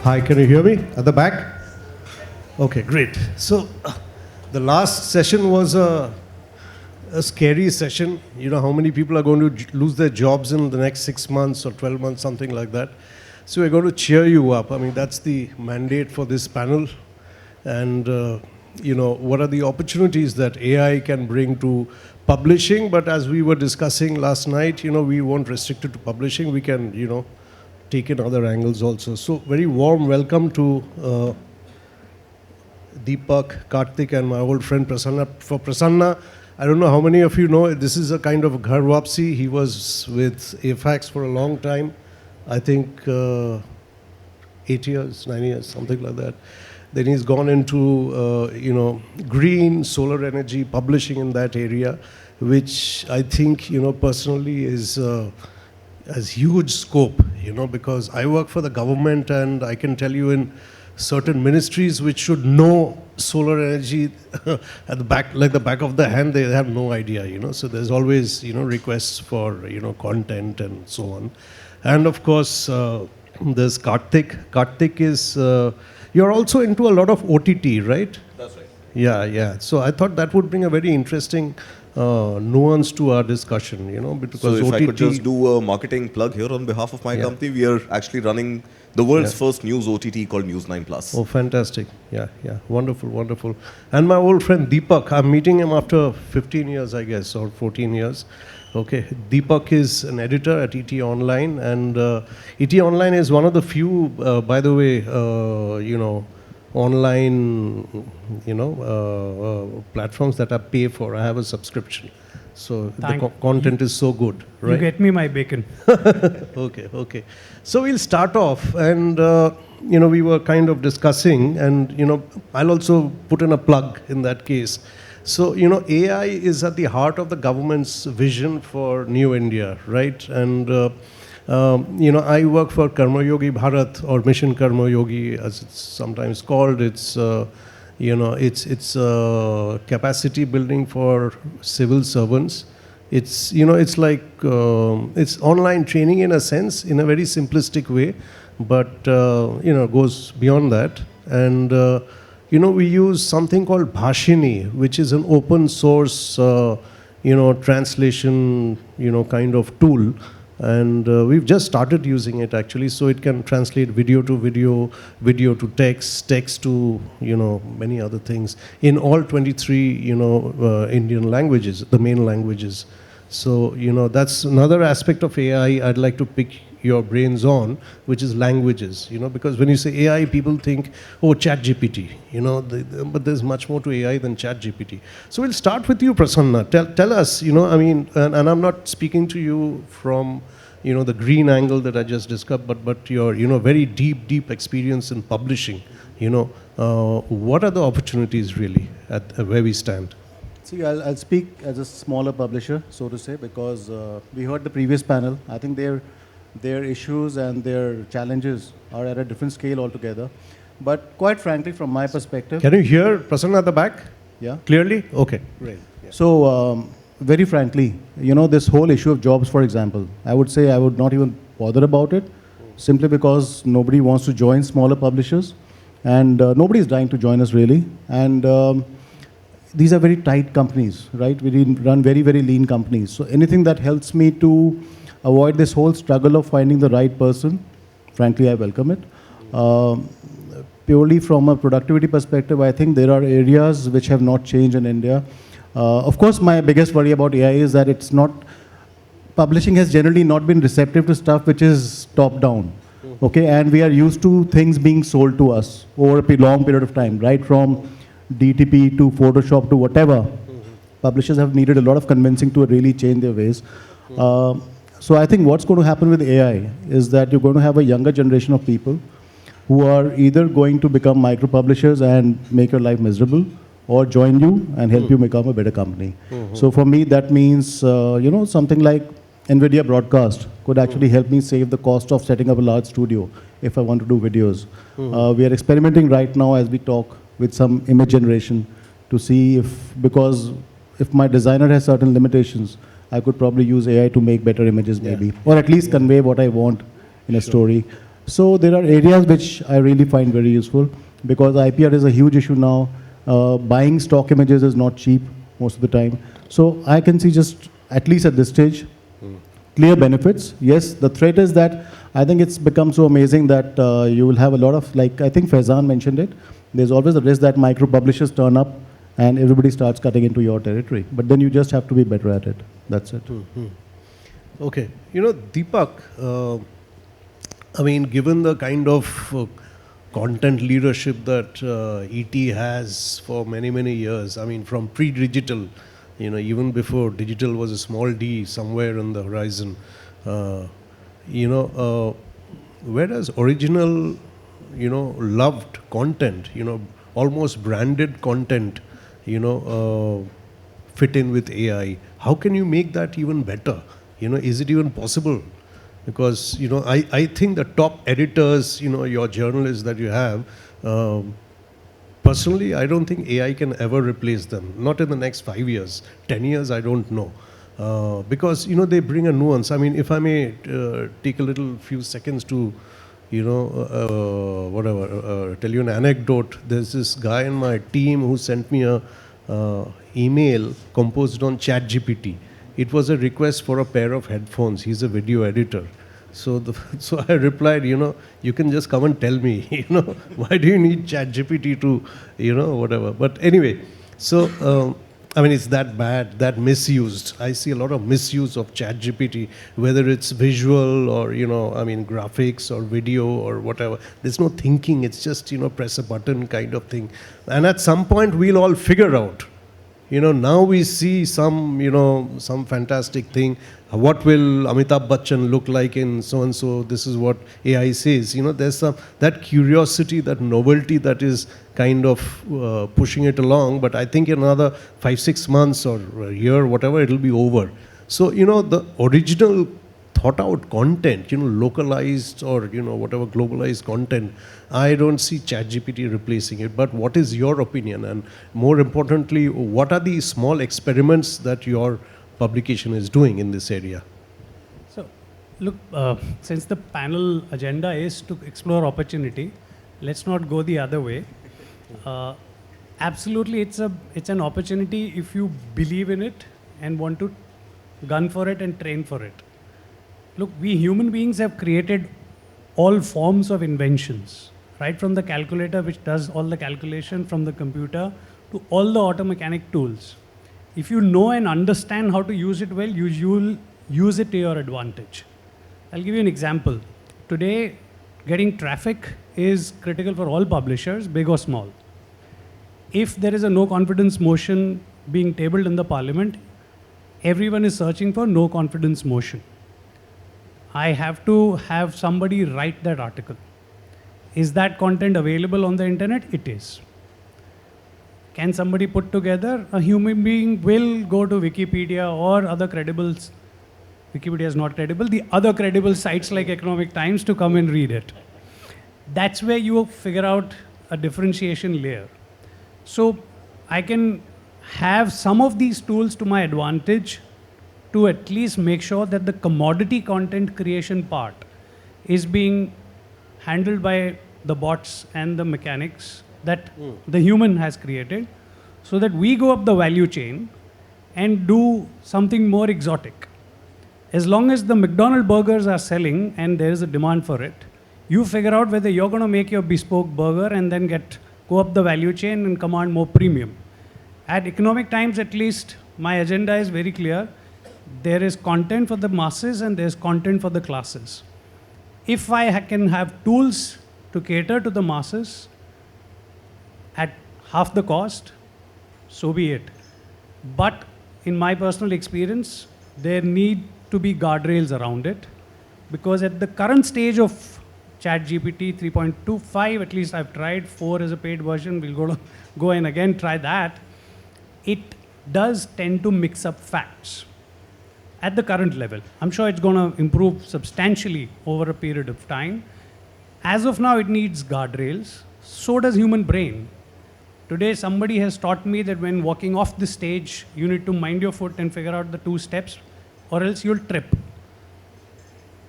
Hi, can you hear me at the back? Okay, great. So, the last session was a scary session. You know how many people are going to lose their jobs in the next 6 months or 12 months, something like that. So, we're going to cheer you up. I mean, that's the mandate for this panel. And, what are the opportunities that AI can bring to publishing? But as we were discussing last night, we won't restrict it to publishing. We can, take in other angles also. So very warm welcome to Deepak, Kartik, and my old friend Prasanna. For Prasanna, I don't know how many of you know, this is a kind of ghar wapsi. He was with afaqs for a long time. I think 8 years, 9 years, something like that. Then he's gone into, green, solar energy, publishing in that area, which I think, personally is has huge scope, because I work for the government and I can tell you in certain ministries which should know solar energy at the back, like the back of the hand, they have no idea, So there's always, requests for, content and so on. And of course, there's Kartik. Kartik is, you're also into a lot of OTT, right? That's right. Yeah. So I thought that would bring a very interesting nuance to our discussion, because so if OTT, I could just do a marketing plug here on behalf of my company, we are actually running the world's first news OTT called News 9 Plus. Oh, fantastic. Yeah. Wonderful. And my old friend Deepak, I'm meeting him after 15 years, I guess, or 14 years. Okay, Deepak is an editor at ET Online, and ET Online is one of the few, by the way, online, platforms that I pay for. I have a subscription. So the content is so good, right? You get me my bacon. Okay. So we'll start off, and we were kind of discussing, and I'll also put in a plug in that case. So AI is at the heart of the government's vision for New India, right? And I work for Karmayogi Bharat, or Mission Karmayogi, as it's sometimes called. It's it's capacity building for civil servants. It's it's like it's online training in a sense, in a very simplistic way, but goes beyond that. And we use something called Bhashini, which is an open source translation kind of tool. And we've just started using it actually, so it can translate video to video, video to text, text to many other things in all 23 Indian languages, the main languages. So that's another aspect of AI I'd like to pick your brains on, which is languages. Because when you say AI, people think, oh, ChatGPT. But there's much more to AI than ChatGPT. So we'll start with you, Prasanna. Tell us, and I'm not speaking to you from the green angle that I just discussed, but your very deep experience in publishing. What are the opportunities really at where we stand? See, I'll speak as a smaller publisher, so to say, because we heard the previous panel. I think their issues and their challenges are at a different scale altogether. But quite frankly, from my perspective... Can you hear Prasanna at the back? Yeah. Clearly? Okay, great. Yeah. So, very frankly, this whole issue of jobs, for example, I would say I would not even bother about it, simply because nobody wants to join smaller publishers, and nobody is dying to join us really. And these are very tight companies, right? We run very, very lean companies. So anything that helps me to avoid this whole struggle of finding the right person, frankly, I welcome it. Purely from a productivity perspective, I think there are areas which have not changed in India. Of course, my biggest worry about AI is that publishing has generally not been receptive to stuff which is top-down. Okay, and we are used to things being sold to us over a long period of time, right? From DTP to Photoshop to whatever. Publishers have needed a lot of convincing to really change their ways. So I think what's going to happen with AI is that you're going to have a younger generation of people who are either going to become micro-publishers and make your life miserable, or join you and help you become a better company. So for me, that means, something like NVIDIA Broadcast could actually help me save the cost of setting up a large studio if I want to do videos. We are experimenting right now as we talk with some image generation to see because if my designer has certain limitations, I could probably use AI to make better images maybe, or at least convey what I want in a story. So there are areas which I really find very useful, because IPR is a huge issue now. Buying stock images is not cheap most of the time. So I can see, just at least at this stage, clear benefits. Yes, the threat is that I think it's become so amazing that you will have a lot of, like I think Faizan mentioned it, there's always a risk that micro publishers turn up and everybody starts cutting into your territory. But then you just have to be better at it. That's it. Okay. Deepak, I mean, given the kind of content leadership that ET has for many, many years, I mean, from pre-digital, even before digital was a small d somewhere on the horizon, where does original, loved content, almost branded content, fit in with AI? How can you make that even better? Is it even possible? Because, I think the top editors, your journalists that you have, personally, I don't think AI can ever replace them. Not in the next 5 years, 10 years, I don't know. Because, they bring a nuance. I mean, if I may take a little few seconds to, tell you an anecdote. There's this guy in my team who sent me a email composed on ChatGPT. It was a request for a pair of headphones. He's a video editor. So I replied, you can just come and tell me, why do you need ChatGPT to, whatever. But anyway, so, I mean, it's that bad, that misused. I see a lot of misuse of ChatGPT, whether it's visual or, graphics or video or whatever. There's no thinking. It's just, press a button kind of thing. And at some point, we'll all figure out. Now we see some fantastic thing. What will Amitabh Bachchan look like in so-and-so? This is what AI says. There's that curiosity, that novelty that is kind of pushing it along. But I think in another 5-6 months or a year, whatever, it'll be over. So, the original thought-out content, localized or, whatever globalized content, I don't see ChatGPT replacing it. But what is your opinion? And more importantly, what are the small experiments that your publication is doing in this area? So, look, since the panel agenda is to explore opportunity, let's not go the other way. Absolutely, it's an opportunity if you believe in it and want to gun for it and train for it. Look, we human beings have created all forms of inventions, right from the calculator, which does all the calculation, from the computer to all the automechanic tools. If you know and understand how to use it well, you'll use it to your advantage. I'll give you an example. Today, getting traffic is critical for all publishers, big or small. If there is a no confidence motion being tabled in the parliament, everyone is searching for no confidence motion. I have to have somebody write that article. Is that content available on the internet? It is. Can somebody put together? A human being will go to Wikipedia or other credible, Wikipedia is not credible, the other credible sites like Economic Times to come and read it. That's where you figure out a differentiation layer. So I can have some of these tools to my advantage to at least make sure that the commodity content creation part is being handled by the bots and the mechanics that the human has created, so that we go up the value chain and do something more exotic. As long as the McDonald's burgers are selling and there is a demand for it, you figure out whether you're going to make your bespoke burger and then go up the value chain and command more premium. At Economic Times, at least, my agenda is very clear. There is content for the masses and there's content for the classes. If I can have tools to cater to the masses at half the cost, so be it. But in my personal experience, there need to be guardrails around it, because at the current stage of ChatGPT 3.25, at least I've tried, 4 is a paid version, we'll go and again try that. It does tend to mix up facts at the current level. I'm sure it's going to improve substantially over a period of time. As of now, it needs guardrails. So does human brain. Today, somebody has taught me that when walking off the stage, you need to mind your foot and figure out the 2 steps, or else you'll trip.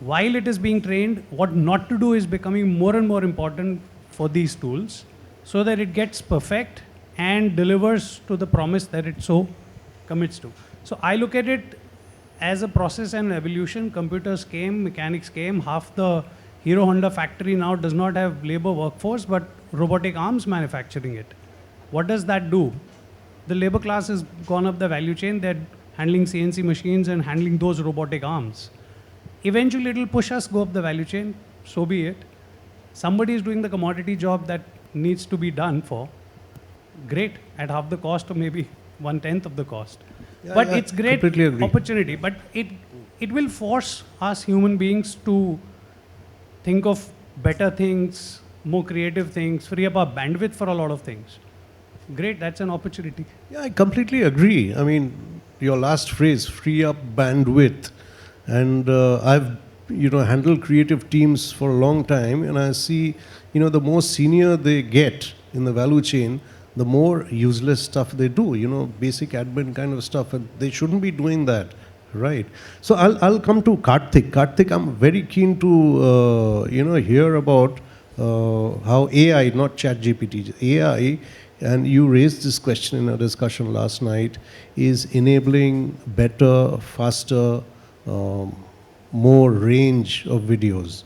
while it is being trained, what not to do is becoming more and more important for these tools so that it gets perfect and delivers to the promise that it so commits to. So I look at it as a process and evolution. Computers came, mechanics came, half the Hero Honda factory now does not have labor workforce, but robotic arms manufacturing it. What does that do? The labor class has gone up the value chain. They're handling CNC machines and handling those robotic arms. Eventually, it'll push us go up the value chain. So be it. Somebody is doing the commodity job that needs to be done for. Great, at half the cost or maybe 1/10 of the cost. Yeah, But yeah, it's great completely agree. opportunity. But it will force us human beings to think of better things, more creative things, free up our bandwidth for a lot of things. Great, that's an opportunity. Yeah, I completely agree. I mean, your last phrase, free up bandwidth. And I've, handled creative teams for a long time, and I see, the more senior they get in the value chain, the more useless stuff they do, basic admin kind of stuff, and they shouldn't be doing that, right? So I'll come to Kartik. Kartik, I'm very keen to, hear about how AI, not ChatGPT, AI, and you raised this question in a discussion last night, is enabling better, faster, more range of videos.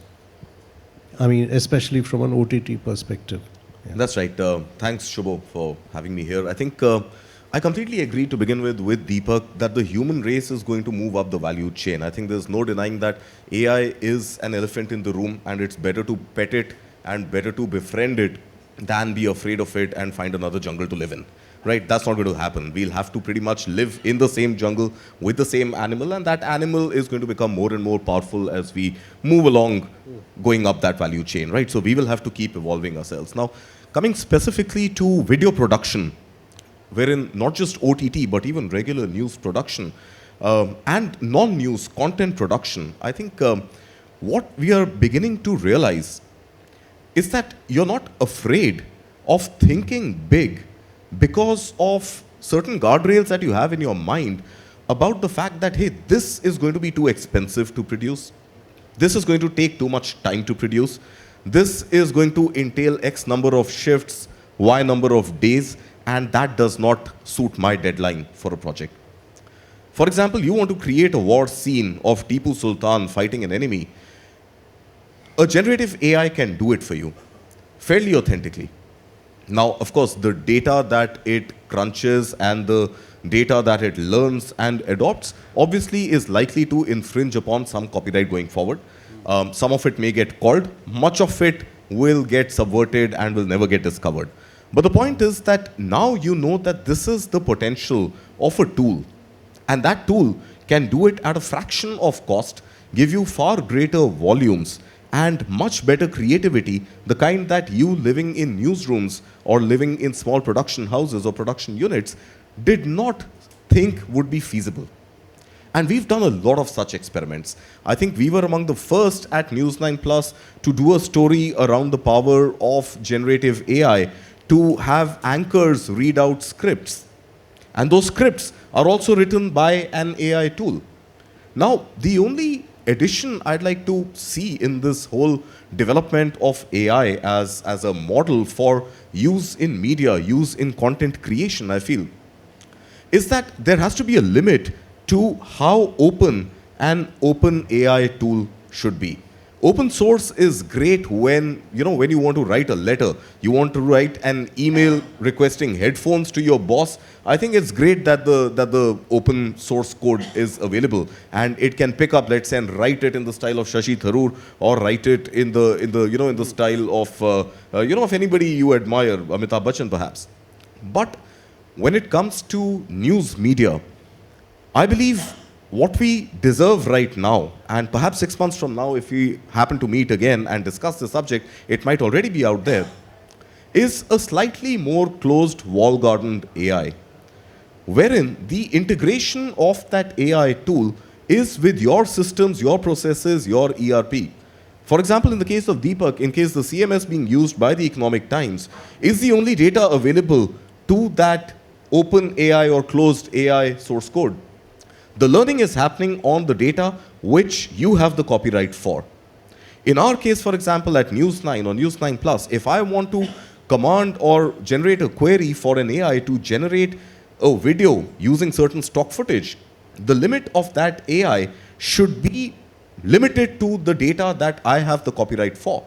I mean, especially from an OTT perspective. Yeah. That's right. Thanks, Shubho, for having me here. I think I completely agree to begin with Deepak that the human race is going to move up the value chain. I think there's no denying that AI is an elephant in the room, and it's better to pet it and better to befriend it than be afraid of it and find another jungle to live in. Right? That's not going to happen. We'll have to pretty much live in the same jungle with the same animal, and that animal is going to become more and more powerful as we move along, going up that value chain, right? So we will have to keep evolving ourselves. Now, coming specifically to video production, wherein not just OTT, but even regular news production and non-news content production, I think what we are beginning to realize is that you're not afraid of thinking big because of certain guardrails that you have in your mind about the fact that, hey, this is going to be too expensive to produce. This is going to take too much time to produce. This is going to entail X number of shifts, Y number of days, and that does not suit my deadline for a project. For example, you want to create a war scene of Tipu Sultan fighting an enemy. A generative AI can do it for you fairly authentically. Now, of course, the data that it crunches and the data that it learns and adopts obviously is likely to infringe upon some copyright going forward. Some of it may get called, much of it will get subverted and will never get discovered. But the point is that now you know that this is the potential of a tool, and that tool can do it at a fraction of cost, give you far greater volumes and much better creativity, the kind that you living in newsrooms or living in small production houses or production units did not think would be feasible. And we've done a lot of such experiments. I think we were among the first at News 9 Plus to do a story around the power of generative AI to have anchors read out scripts. And those scripts are also written by an AI tool. Now, the only addition I'd like to see in this whole development of AI as a model for use in media, use in content creation, I feel, is that there has to be a limit to how open an open AI tool should be. Open source is great when you want to write a letter, you want to write an email requesting headphones to your boss. I think it's great that the open source code is available and it can pick up, let's say, and write it in the style of Shashi Tharoor, or write it in the style of anybody you admire, Amitabh Bachchan perhaps. But when it comes to news media, I believe what we deserve right now, and perhaps 6 months from now, if we happen to meet again and discuss the subject, it might already be out there, is a slightly more closed, wall-gardened AI, wherein the integration of that AI tool is with your systems, your processes, your ERP. For example, in the case of Deepak, in case the CMS being used by the Economic Times is the only data available to that open AI or closed AI source code. The learning is happening on the data which you have the copyright for. In our case, for example, at News9 or News9 Plus, if I want to command or generate a query for an AI to generate a video using certain stock footage, the limit of that AI should be limited to the data that I have the copyright for.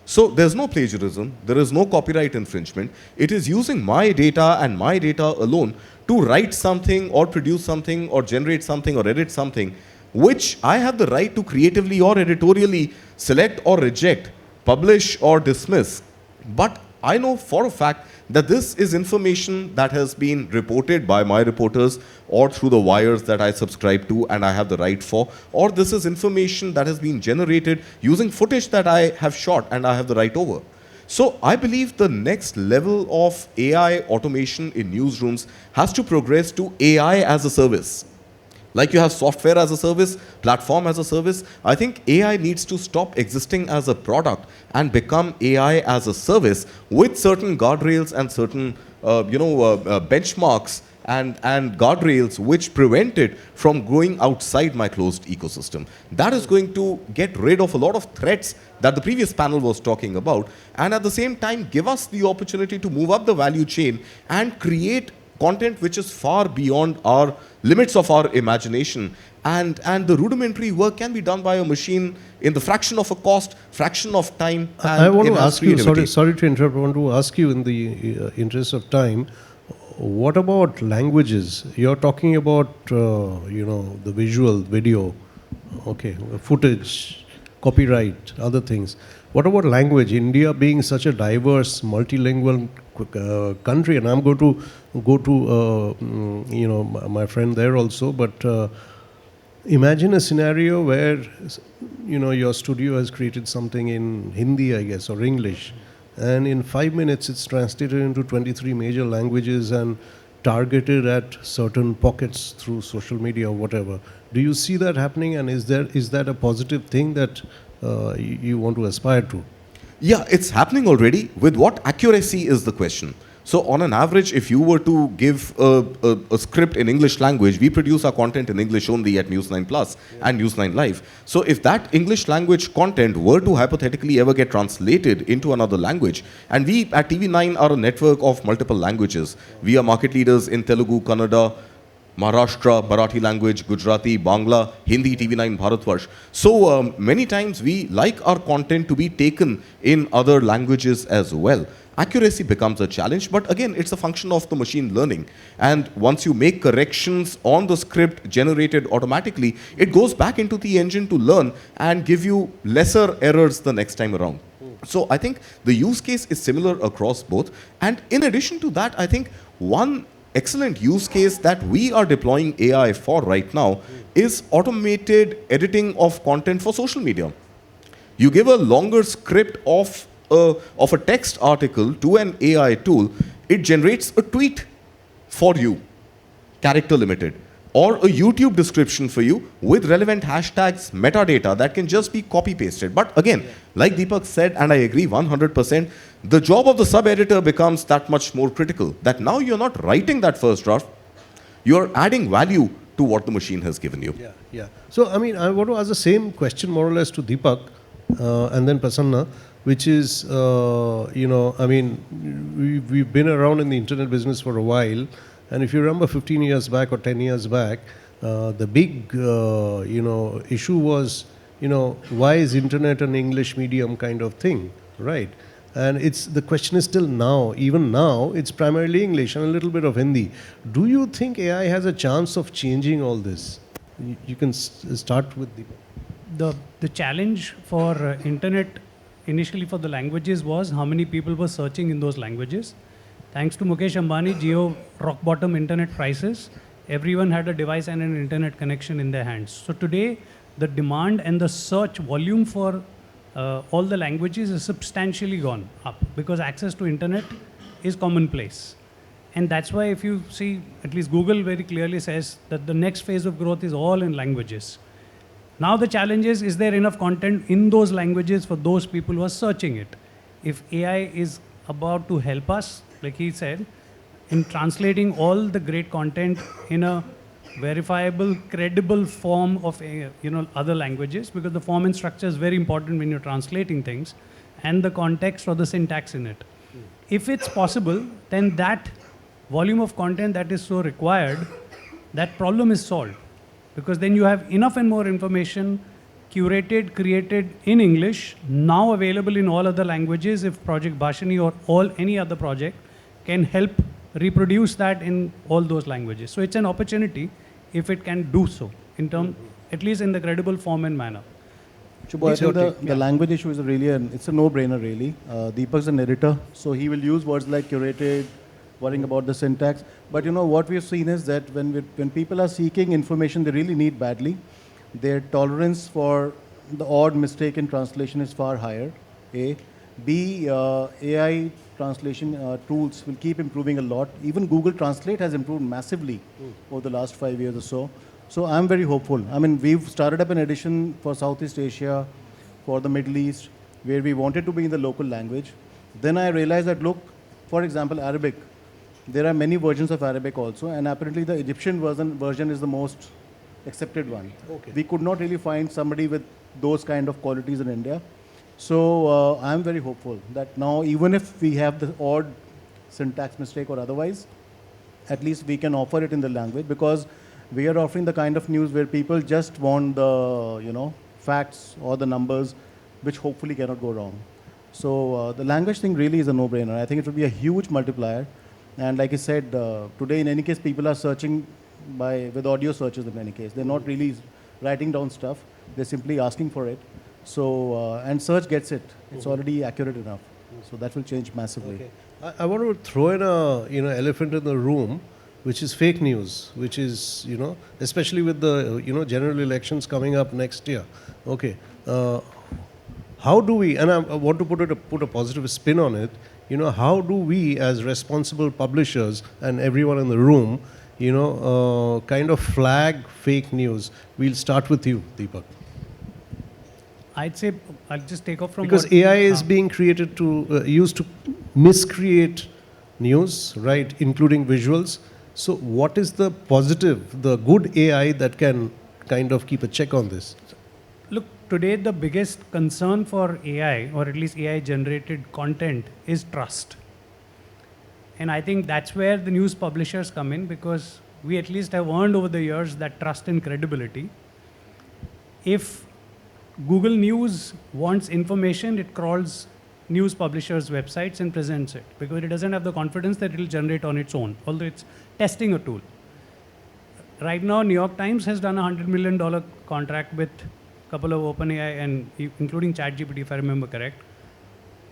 So there's no plagiarism, there is no copyright infringement. It is using my data and my data alone to write something or produce something or generate something or edit something, which I have the right to creatively or editorially select or reject, publish or dismiss. But I know for a fact that this is information that has been reported by my reporters or through the wires that I subscribe to and I have the right for, or this is information that has been generated using footage that I have shot and I have the right over. So I believe the next level of AI automation in newsrooms has to progress to AI as a service. Like you have software as a service, platform as a service, I think AI needs to stop existing as a product and become AI as a service with certain guardrails and certain benchmarks and guardrails which prevent it from going outside my closed ecosystem. That is going to get rid of a lot of threats that the previous panel was talking about, and at the same time give us the opportunity to move up the value chain and create content which is far beyond our limits of our imagination, and the rudimentary work can be done by a machine in the fraction of a cost, fraction of time. And I want to ask you, creativity. sorry to interrupt, I want to ask you in the interest of time, what about languages? You're talking about, the visual, video, okay, footage, copyright, other things. What about language? India being such a diverse, multilingual country, and I'm going to go to, my friend there also, but imagine a scenario where, your studio has created something in Hindi, I guess, or English, and in 5 minutes it's translated into 23 major languages and targeted at certain pockets through social media or whatever. Do you see that happening, and is that a positive thing that you want to aspire to? Yeah, it's happening already. With what accuracy is the question. So on an average, if you were to give a script in English language, we produce our content in English only at News9 Plus and News9 Live. So if that English language content were to hypothetically ever get translated into another language, and we at TV9 are a network of multiple languages. We are market leaders in Telugu, Kannada, Maharashtra, Marathi language, Gujarati, Bangla, Hindi, TV9, Bharat. So many times we like our content to be taken in other languages as well. Accuracy becomes a challenge, but again, it's a function of the machine learning. And once you make corrections on the script generated automatically, it goes back into the engine to learn and give you lesser errors the next time around. So I think the use case is similar across both. And in addition to that, I think one excellent use case that we are deploying AI for right now is automated editing of content for social media. You give a longer script of a text article to an AI tool, it generates a tweet for you, character limited, or a YouTube description for you with relevant hashtags, metadata that can just be copy pasted. But again, like Deepak said, and I agree 100%, the job of the sub-editor becomes that much more critical, that now you're not writing that first draft, you're adding value to what the machine has given you. Yeah. So, I mean, I want to ask the same question more or less to Deepak and then Prasanna, which is, we've been around in the internet business for a while, and if you remember 15 years back or 10 years back, the big, issue was, why is internet an English medium kind of thing, right? And the question is still now, even now, it's primarily English and a little bit of Hindi. Do you think AI has a chance of changing all this? You can start with Deepak. The challenge for internet initially for the languages was how many people were searching in those languages. Thanks to Mukesh Ambani, Jio rock bottom internet prices, everyone had a device and an internet connection in their hands. So today, the demand and the search volume for all the languages is substantially gone up because access to internet is commonplace. And that's why if you see, at least Google very clearly says that the next phase of growth is all in languages. Now the challenge is there enough content in those languages for those people who are searching it? If AI is about to help us, like he said, in translating all the great content in a verifiable, credible form of other languages, because the form and structure is very important when you're translating things, and the context or the syntax in it. If it's possible, then that volume of content that is so required, that problem is solved, because then you have enough and more information curated, created in English, now available in all other languages. If Project Bhashani or any other project can help reproduce that in all those languages. So it's an opportunity if it can do so, in term, at least in the credible form and manner. Shubho, I think the language issue is it's a no-brainer really. Deepak's an editor, so he will use words like curated, worrying about the syntax. But what we've seen is that when people are seeking information they really need badly, their tolerance for the odd mistake in translation is far higher, A. B, AI translation tools will keep improving a lot. Even Google Translate has improved massively over the last 5 years or so. So I'm very hopeful. I mean, we've started up an edition for Southeast Asia, for the Middle East, where we wanted to be in the local language. Then I realized that, look, for example, Arabic. There are many versions of Arabic also, and apparently the Egyptian version is the most accepted one. Okay. We could not really find somebody with those kind of qualities in India. So I'm very hopeful that now, even if we have the odd syntax mistake or otherwise, at least we can offer it in the language, because we are offering the kind of news where people just want the facts or the numbers, which hopefully cannot go wrong. So the language thing really is a no-brainer. I think it will be a huge multiplier. And like I said, today in any case, people are searching with audio searches in any case. They're not really writing down stuff. They're simply asking for it. So, and search gets it. It's already accurate enough. So that will change massively. Okay. I want to throw in a elephant in the room, which is fake news, which is, especially with the, general elections coming up next year. Okay. How do we, and I want to put a positive spin on it, how do we as responsible publishers and everyone in the room, kind of flag fake news? We'll start with you, Deepak. I'd say I'll just take off from because AI is being created used to miscreate news, right, including visuals. So what is the positive, the good AI that can kind of keep a check on this? Look, today the biggest concern for AI, or at least AI generated content, is trust. And I think that's where the news publishers come in, because we at least have earned over the years that trust and credibility. If Google News wants information, it crawls news publishers' websites and presents it, because it doesn't have the confidence that it will generate on its own, although it's testing a tool. Right now, New York Times has done a $100 million contract with a couple of OpenAI, and including ChatGPT, if I remember correct,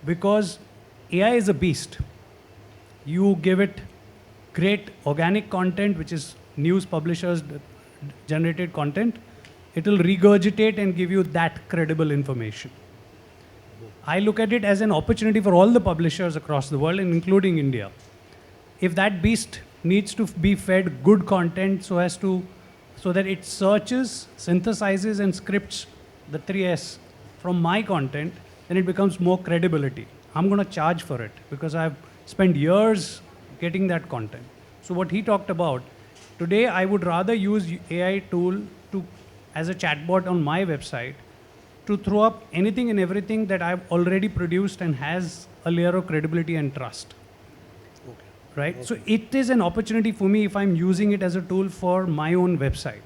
because AI is a beast. You give it great organic content, which is news publishers' generated content, it will regurgitate and give you that credible information. I look at it as an opportunity for all the publishers across the world, and including India. If that beast needs to be fed good content so that it searches, synthesizes, and scripts the 3S from my content, then it becomes more credibility. I'm going to charge for it because I've spent years getting that content. So what he talked about, today I would rather use AI tool as a chatbot on my website to throw up anything and everything that I've already produced and has a layer of credibility and trust. Okay. Right? Okay. So it is an opportunity for me if I'm using it as a tool for my own website.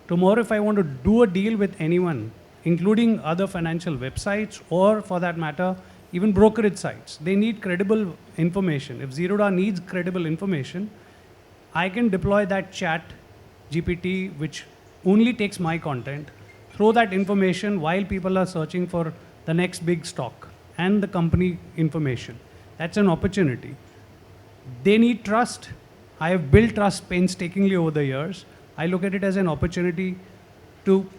Tomorrow, if I want to do a deal with anyone, including other financial websites, or for that matter, even brokerage sites, they need credible information. If Zerodha needs credible information, I can deploy that chat GPT, which only takes my content, throw that information while people are searching for the next big stock and the company information. That's an opportunity. They need trust. I have built trust painstakingly over the years. I look at it as an opportunity to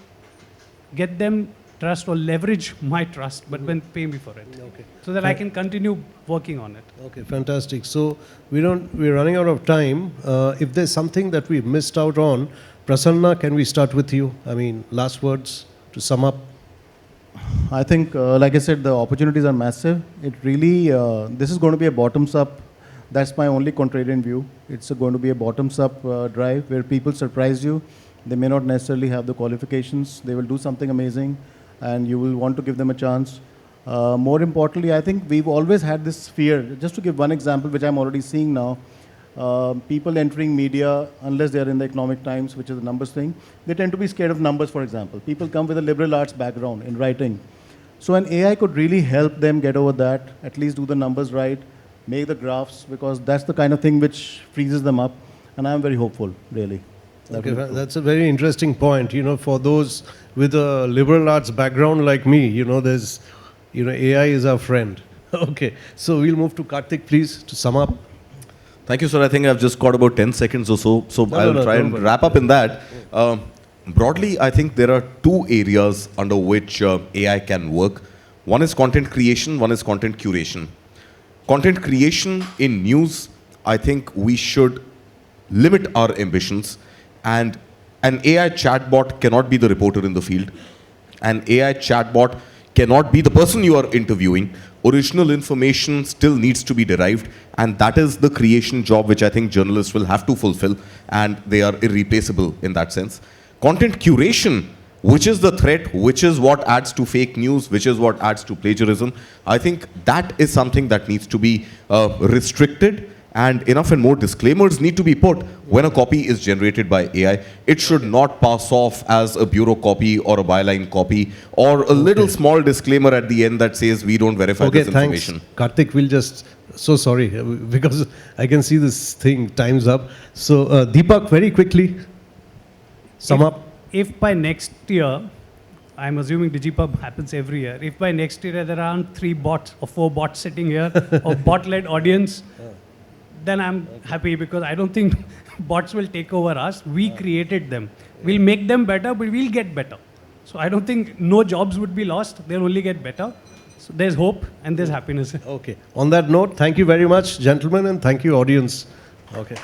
get them trust or leverage my trust, but then pay me for it. Okay. So that I can continue working on it. Okay, fantastic. So we're running out of time. If there's something that we missed out on, Prasanna, can we start with you? I mean, last words to sum up. I think, like I said, the opportunities are massive. It really, this is going to be a bottoms-up That's my only contrarian view. It's going to be a bottoms-up drive where people surprise you. They may not necessarily have the qualifications. They will do something amazing, and you will want to give them a chance. More importantly, I think we've always had this fear. Just to give one example, which I'm already seeing now, people entering media, unless they're in the Economic Times, which is a numbers thing, they tend to be scared of numbers, for example. People come with a liberal arts background in writing. So an AI could really help them get over that, at least do the numbers right, make the graphs, because that's the kind of thing which freezes them up. And I'm very hopeful, really. Okay, that's a very interesting point. You know, for those with a liberal arts background like me, you know, there's, you know, AI is our friend. Okay, so we'll move to Kartik, please, to sum up. Thank you, sir. I think I've just got about 10 seconds or so, so I'll try and wrap up in that. Broadly, I think there are two areas under which AI can work. One is content creation, one is content curation. Content creation in news, I think we should limit our ambitions, and an AI chatbot cannot be the reporter in the field. An AI chatbot cannot be the person you are interviewing. Original information still needs to be derived, and that is the creation job which I think journalists will have to fulfill, and they are irreplaceable in that sense. Content curation, which is the threat, which is what adds to fake news, which is what adds to plagiarism, I think that is something that needs to be restricted, and enough and more disclaimers need to be put when a copy is generated by AI. It should not pass off as a bureau copy or a byline copy or a little small disclaimer at the end that says we don't verify this information. Thanks. Kartik, we'll just, so sorry, because I can see this thing, time's up. So Deepak, very quickly, sum up. If by next year, I'm assuming Digipub happens every year, if by next year there are around 3 bots or 4 bots sitting here, or bot-led audience, then I'm happy, because I don't think bots will take over us. We created them. We'll make them better, but we'll get better. So I don't think no jobs would be lost. They'll only get better. So there's hope and there's happiness. Okay. On that note, thank you very much, gentlemen, and thank you, audience. Okay.